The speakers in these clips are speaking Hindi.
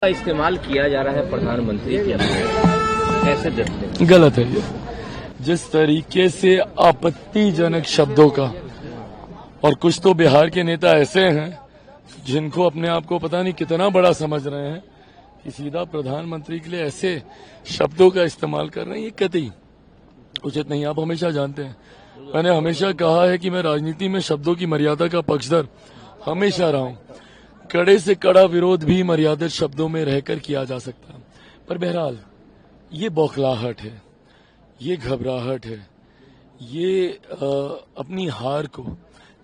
का इस्तेमाल किया जा रहा है प्रधानमंत्री के लिए, कैसे देखते हैं? गलत है ये। जिस तरीके से आपत्तिजनक शब्दों का, और कुछ तो बिहार के नेता ऐसे हैं जिनको अपने आप को पता नहीं कितना बड़ा समझ रहे हैं कि सीधा प्रधानमंत्री के लिए ऐसे शब्दों का इस्तेमाल कर रहे हैं, ये कतई उचित नहीं। आप हमेशा जानते हैं, मैंने हमेशा कहा है कि मैं राजनीति में शब्दों की मर्यादा का पक्षधर हमेशा रहा हूं। कड़े से कड़ा विरोध भी मर्यादित शब्दों में रहकर किया जा सकता है, पर बहरहाल ये बौखलाहट है, ये घबराहट है, ये अपनी हार को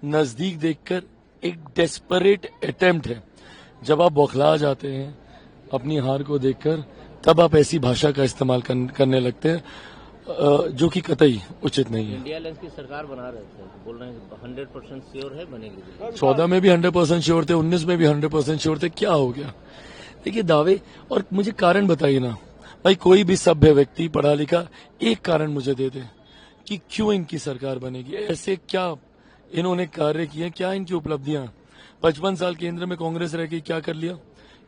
नजदीक देखकर एक डेस्परेट अटेम्प्ट है। जब आप बौखला जाते हैं अपनी हार को देखकर, तब आप ऐसी भाषा का इस्तेमाल करने लगते हैं जो कि कतई उचित नहीं है। इंडिया अलायंस की सरकार बना रहे थे, बोल रहे हैं 100% श्योर है बनेगी। 14 में भी 100% श्योर थे, 19 में भी 100% श्योर थे, क्या हो गया? देखिए दावे, और मुझे कारण बताइए ना भाई, कोई भी सभ्य व्यक्ति पढ़ा लिखा एक कारण मुझे दे दे कि क्यों इनकी सरकार बनेगी। ऐसे क्या इन्होंने कार्य किए, क्या इनकी उपलब्धियां? 55 साल केंद्र में कांग्रेस रह गई, क्या कर लिया?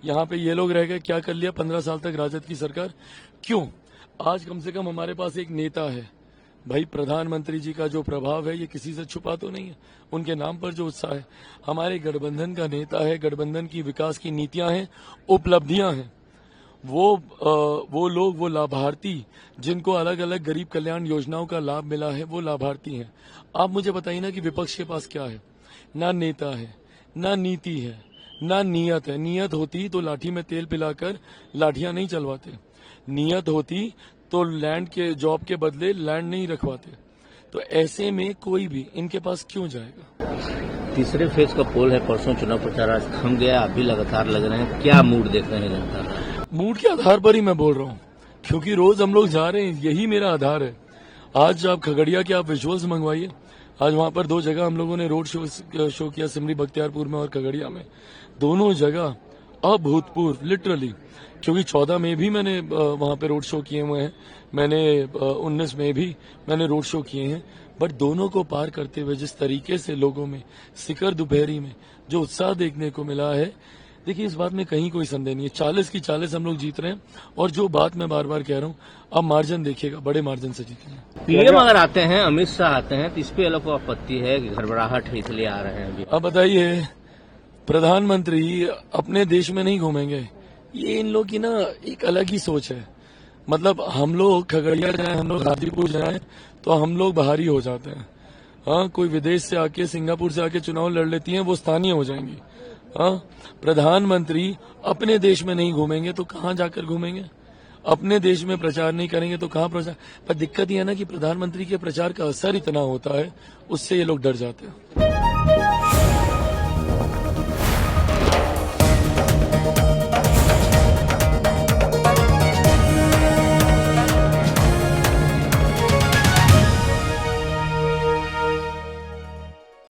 यहाँ पे ये लोग रह गए, क्या कर लिया? 15 साल तक राजद की सरकार। क्यों? आज कम से कम हमारे पास एक नेता है भाई। प्रधानमंत्री जी का जो प्रभाव है ये किसी से छुपा तो नहीं है, उनके नाम पर जो उत्साह है। हमारे गठबंधन का नेता है, गठबंधन की विकास की नीतियां हैं, उपलब्धियां हैं। वो लोग, वो लाभार्थी जिनको अलग अलग गरीब कल्याण योजनाओं का लाभ मिला है, वो लाभार्थी हैं। आप मुझे बताइए ना कि विपक्ष के पास क्या है? ना नेता है, ना नीति है, ना नियत है। नियत होती तो लाठी में तेल पिलाकर लाठियां नहीं चलवाते, नियत होती तो लैंड के जॉब के बदले लैंड नहीं रखवाते। तो ऐसे में कोई भी इनके पास क्यों जाएगा? तीसरे फेज का पोल है, परसों चुनाव प्रचार आज थम गया, अभी लगातार लग रहे हैं, क्या मूड देख रहे हैं जनता का? मूड के आधार पर ही मैं बोल रहा हूँ, क्योंकि रोज हम लोग जा रहे हैं, यही मेरा आधार है। आज आप खगड़िया के आप विजुअल्स मंगवाइए, आज वहां पर 2 जगह हम लोगों ने रोड शो किया, सिमरी बख्तियारपुर में और खगड़िया में। दोनों जगह अभूतपूर्व, लिटरली, क्योंकि 14 में भी मैंने वहां पे रोड शो किए हुए हैं, मैंने 19 में भी मैंने रोड शो किए हैं। बट दोनों को पार करते हुए जिस तरीके से लोगों में सिकर दोपहरी में जो उत्साह देखने को मिला है, देखिए इस बात में कहीं कोई संदेह नहीं है। 40 की 40 हम लोग जीत रहे हैं, और जो बात मैं बार बार कह रहा हूँ, अब मार्जिन देखिएगा, बड़े मार्जिन से जीतेंगे। पीएम अगर आते हैं, अमित शाह आते हैं, तो इस पे अलग को आपत्ति है कि घबराहट है इसलिए आ रहे हैं अभी। अब बताइए, प्रधानमंत्री अपने देश में नहीं घूमेंगे, ये इन लोग की ना एक अलग ही सोच है। मतलब हम लोग खगड़िया जाए, हम लोग गाजीपुर जाए तो हम लोग बाहरी हो जाते हैं। हाँ, कोई विदेश से आके, सिंगापुर से आके चुनाव लड़ लेती हैं, वो स्थानीय हो जाएंगी। हाँ, प्रधानमंत्री अपने देश में नहीं घूमेंगे तो कहाँ जाकर घूमेंगे? अपने देश में प्रचार नहीं करेंगे तो कहाँ प्रचार? पर दिक्कत यह है ना कि प्रधानमंत्री के प्रचार का असर इतना होता है, उससे ये लोग डर जाते हैं।